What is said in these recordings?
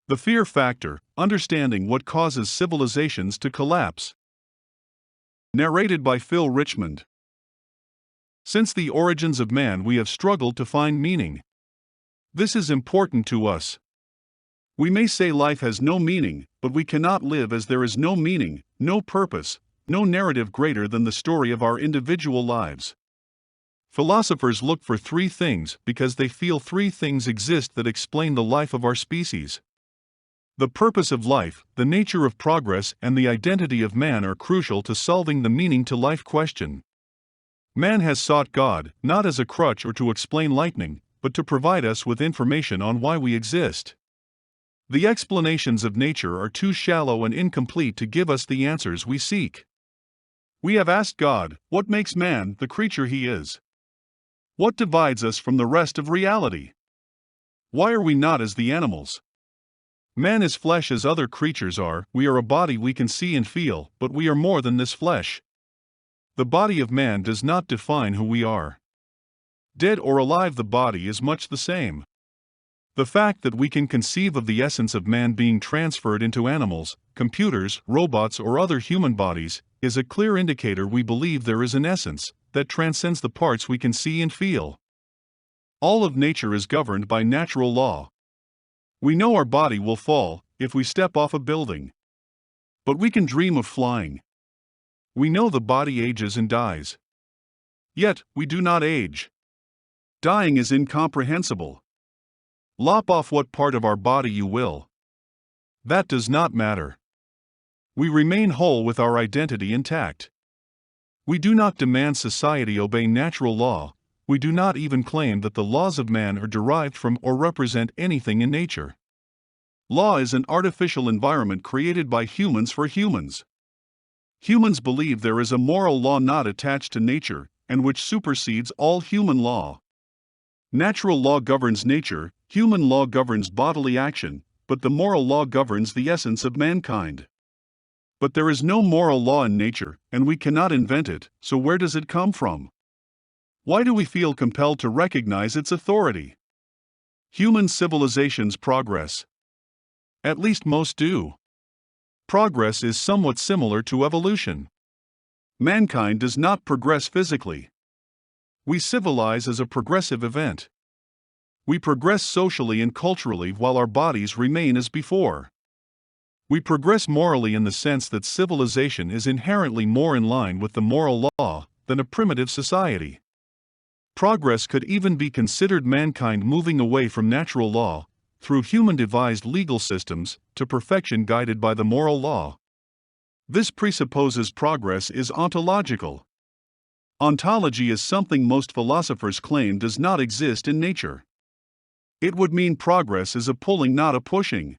The fear factor, understanding what causes civilizations to collapse. Narrated by Phil Richmond. Since the origins of man, we have struggled to find meaning. This is important to us. We may say life has no meaning, but we cannot live as there is no meaning, no purpose, no narrative greater than the story of our individual lives. Philosophers look for three things because they feel three things exist that explain the life of our species. The purpose of life, the nature of progress, and the identity of man are crucial to solving the meaning to life question. Man has sought God, not as a crutch or to explain lightning, but to provide us with information on why we exist. The explanations of nature are too shallow and incomplete to give us the answers we seek. We have asked God, what makes man the creature he is? What divides us from the rest of reality? Why are we not as the animals? Man is flesh as other creatures are, we are a body we can see and feel, but we are more than this flesh. The body of man does not define who we are. Dead or alive, the body is much the same. The fact that we can conceive of the essence of man being transferred into animals, computers, robots, or other human bodies, is a clear indicator we believe there is an essence that transcends the parts we can see and feel. All of nature is governed by natural law. We know our body will fall if we step off a building. But we can dream of flying. We know the body ages and dies. Yet, we do not age. Dying is incomprehensible. Lop off what part of our body you will. That does not matter. We remain whole with our identity intact. We do not demand society obey natural law. We do not even claim that the laws of man are derived from or represent anything in nature. Law is an artificial environment created by humans for humans. Humans believe there is a moral law not attached to nature, and which supersedes all human law. Natural law governs nature, human law governs bodily action, but the moral law governs the essence of mankind. But there is no moral law in nature, and we cannot invent it, so where does it come from? Why do we feel compelled to recognize its authority? Human civilizations progress. At least most do. Progress is somewhat similar to evolution. Mankind does not progress physically. We civilize as a progressive event. We progress socially and culturally while our bodies remain as before. We progress morally in the sense that civilization is inherently more in line with the moral law than a primitive society. Progress could even be considered mankind moving away from natural law, through human-devised legal systems, to perfection guided by the moral law. This presupposes progress is ontological. Ontology is something most philosophers claim does not exist in nature. It would mean progress is a pulling, not a pushing.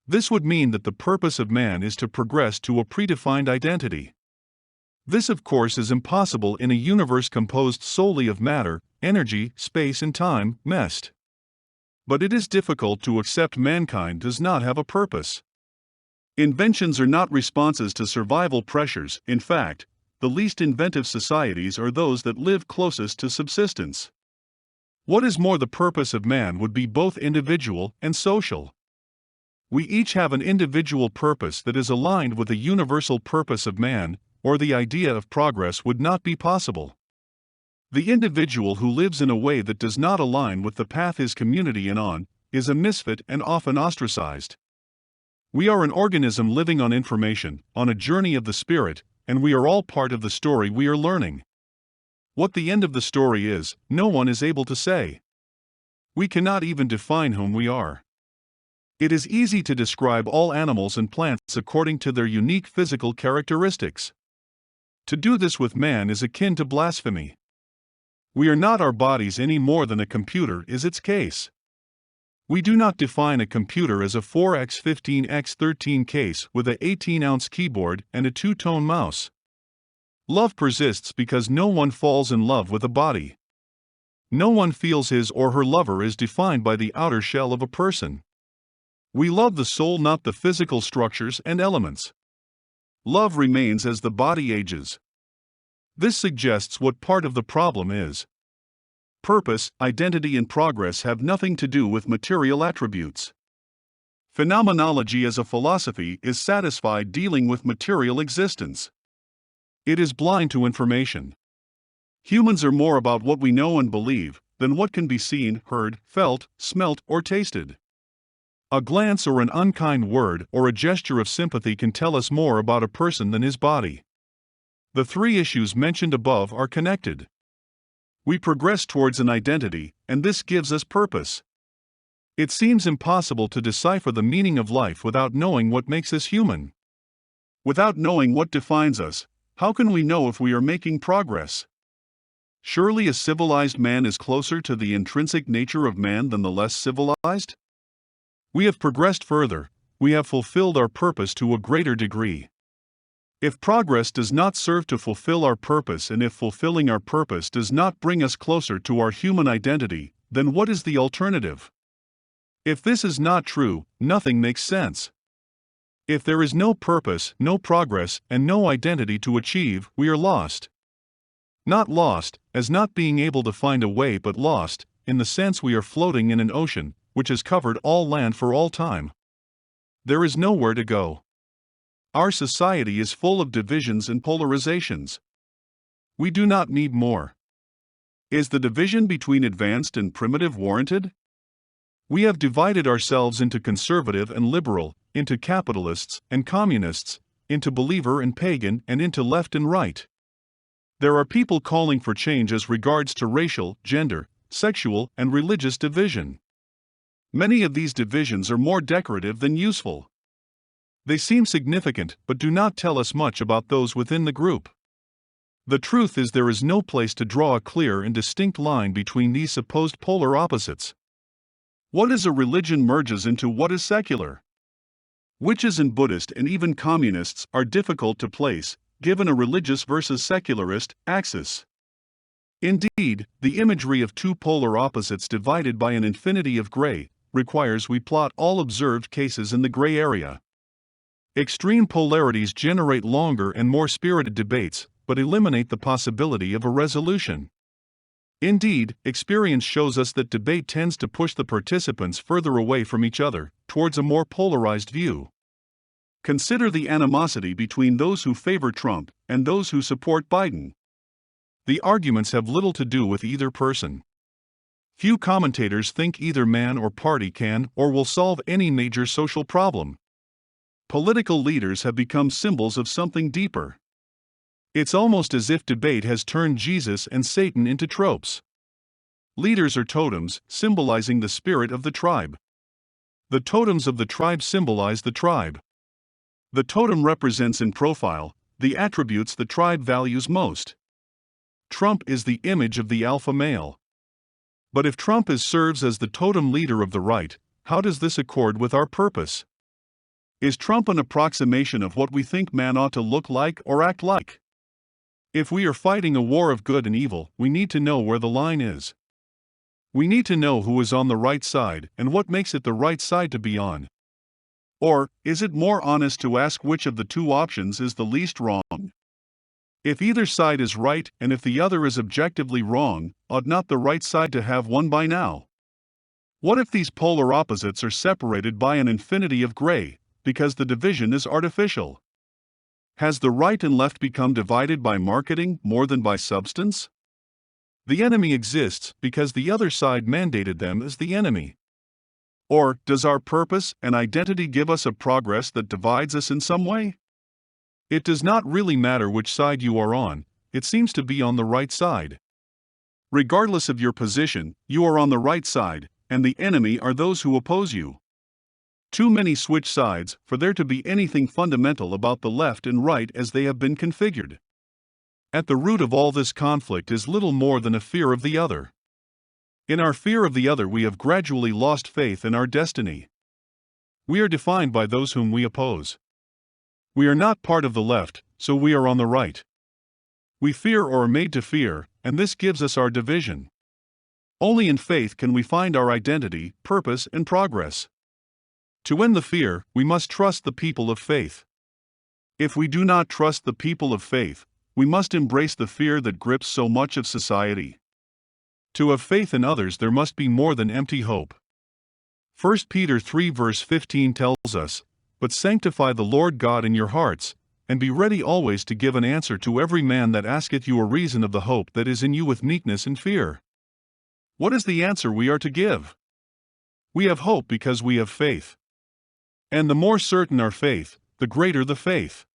This would mean that the purpose of man is to progress to a predefined identity. This, of course, is impossible in a universe composed solely of matter, energy, space, and time, meshed. But it is difficult to accept mankind does not have a purpose. Inventions are not responses to survival pressures. In fact, the least inventive societies are those that live closest to subsistence. What is more, the purpose of man would be both individual and social. We each have an individual purpose that is aligned with the universal purpose of man, or the idea of progress would not be possible. The individual who lives in a way that does not align with the path his community is on is a misfit and often ostracized. We are an organism living on information, on a journey of the spirit, and we are all part of the story we are learning. What the end of the story is, no one is able to say. We cannot even define whom we are. It is easy to describe all animals and plants according to their unique physical characteristics. To do this with man is akin to blasphemy. We are not our bodies any more than a computer is its case. We do not define a computer as a 4x15x13 case with a 18-ounce keyboard and a 2-tone mouse. Love persists because no one falls in love with a body. No one feels his or her lover is defined by the outer shell of a person. We love the soul, not the physical structures and elements. Love remains as the body ages. This suggests what part of the problem is. Purpose, identity, and progress have nothing to do with material attributes. Phenomenology as a philosophy is satisfied dealing with material existence. It is blind to information. Humans are more about what we know and believe than what can be seen, heard, felt, smelt, or tasted. A glance or an unkind word or a gesture of sympathy can tell us more about a person than his body. The three issues mentioned above are connected. We progress towards an identity, and this gives us purpose. It seems impossible to decipher the meaning of life without knowing what makes us human. Without knowing what defines us, how can we know if we are making progress? Surely a civilized man is closer to the intrinsic nature of man than the less civilized? We have progressed further, we have fulfilled our purpose to a greater degree. If progress does not serve to fulfill our purpose and if fulfilling our purpose does not bring us closer to our human identity, then what is the alternative? If this is not true, nothing makes sense. If there is no purpose, no progress, and no identity to achieve, we are lost. Not lost, as not being able to find a way, but lost, in the sense we are floating in an ocean, which has covered all land for all time. There is nowhere to go. Our society is full of divisions and polarizations. We do not need more. Is the division between advanced and primitive warranted? We have divided ourselves into conservative and liberal, into capitalists and communists, into believer and pagan, and into left and right. There are people calling for change as regards to racial, gender, sexual, and religious division. Many of these divisions are more decorative than useful. They seem significant but do not tell us much about those within the group. The truth is there is no place to draw a clear and distinct line between these supposed polar opposites. What is a religion merges into what is secular. Witches and Buddhist and even communists are difficult to place, given a religious versus secularist axis. Indeed, the imagery of two polar opposites divided by an infinity of gray requires we plot all observed cases in the gray area. Extreme polarities generate longer and more spirited debates, but eliminate the possibility of a resolution. Indeed, experience shows us that debate tends to push the participants further away from each other, towards a more polarized view. Consider the animosity between those who favor Trump and those who support Biden. The arguments have little to do with either person. Few commentators think either man or party can or will solve any major social problem. Political leaders have become symbols of something deeper. It's almost as if debate has turned Jesus and Satan into tropes. Leaders are totems, symbolizing the spirit of the tribe. The totems of the tribe symbolize the tribe. The totem represents in profile the attributes the tribe values most. Trump is the image of the alpha male. But if Trump serves as the totem leader of the right, how does this accord with our purpose? Is Trump an approximation of what we think man ought to look like or act like? If we are fighting a war of good and evil, we need to know where the line is. We need to know who is on the right side and what makes it the right side to be on. Or, is it more honest to ask which of the two options is the least wrong? If either side is right and if the other is objectively wrong, ought not the right side to have won by now? What if these polar opposites are separated by an infinity of gray, because the division is artificial? Has the right and left become divided by marketing more than by substance? The enemy exists because the other side mandated them as the enemy. Or, does our purpose and identity give us a progress that divides us in some way? It does not really matter which side you are on, it seems to be on the right side. Regardless of your position, you are on the right side, and the enemy are those who oppose you. Too many switch sides for there to be anything fundamental about the left and right as they have been configured. At the root of all this conflict is little more than a fear of the other. In our fear of the other, we have gradually lost faith in our destiny. We are defined by those whom we oppose. We are not part of the left, so we are on the right. We fear or are made to fear, and this gives us our division. Only in faith can we find our identity, purpose, and progress. To end the fear, we must trust the people of faith. If we do not trust the people of faith, we must embrace the fear that grips so much of society. To have faith in others, there must be more than empty hope. 1 Peter 3 verse 15 tells us, "But sanctify the Lord God in your hearts, and be ready always to give an answer to every man that asketh you a reason of the hope that is in you with meekness and fear." What is the answer we are to give? We have hope because we have faith. And the more certain our faith, the greater the faith.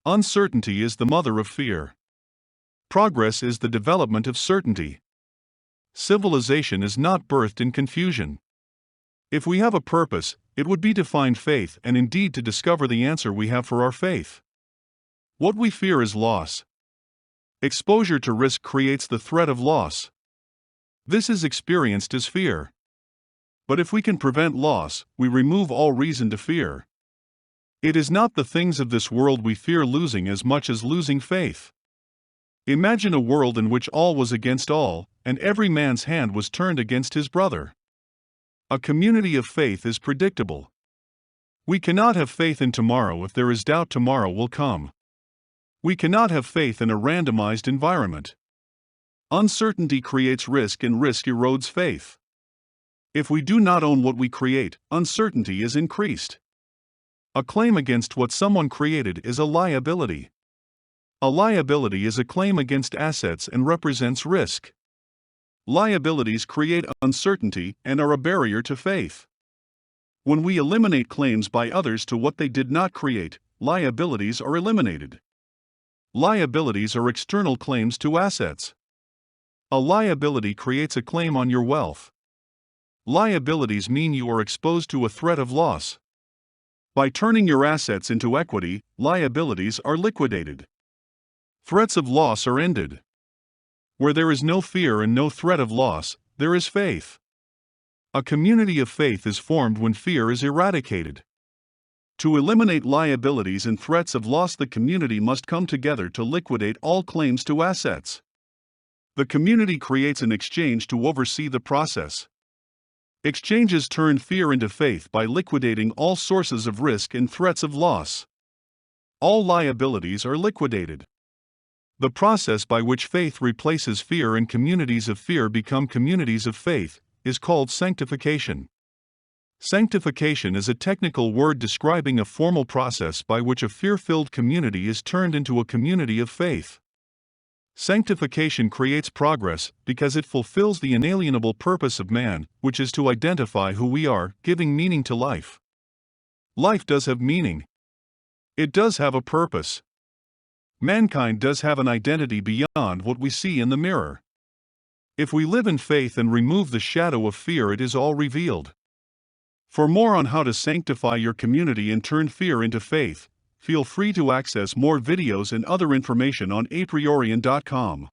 Uncertainty is the mother of fear. Progress is the development of certainty. Civilization is not birthed in confusion. If we have a purpose, it would be to find faith and indeed to discover the answer we have for our faith. What we fear is loss. Exposure to risk creates the threat of loss. This is experienced as fear. But if we can prevent loss, we remove all reason to fear. It is not the things of this world we fear losing as much as losing faith. Imagine a world in which all was against all, and every man's hand was turned against his brother. A community of faith is predictable. We cannot have faith in tomorrow if there is doubt tomorrow will come. We cannot have faith in a randomized environment. Uncertainty creates risk and risk erodes faith. If we do not own what we create, uncertainty is increased. A claim against what someone created is a liability. A liability is a claim against assets and represents risk. Liabilities create uncertainty and are a barrier to faith. When we eliminate claims by others to what they did not create, liabilities are eliminated. Liabilities are external claims to assets. A liability creates a claim on your wealth. Liabilities mean you are exposed to a threat of loss. By turning your assets into equity, liabilities are liquidated. Threats of loss are ended. Where there is no fear and no threat of loss, there is faith. A community of faith is formed when fear is eradicated. To eliminate liabilities and threats of loss, the community must come together to liquidate all claims to assets. The community creates an exchange to oversee the process. Exchanges turn fear into faith by liquidating all sources of risk and threats of loss. All liabilities are liquidated. The process by which faith replaces fear and communities of fear become communities of faith is called sanctification. Sanctification is a technical word describing a formal process by which a fear-filled community is turned into a community of faith. Sanctification creates progress because it fulfills the inalienable purpose of man, which is to identify who we are, giving meaning to life. Life does have meaning. It does have a purpose. Mankind does have an identity beyond what we see in the mirror. If we live in faith and remove the shadow of fear, it is all revealed. For more on how to sanctify your community and turn fear into faith, feel free to access more videos and other information on apriorian.com.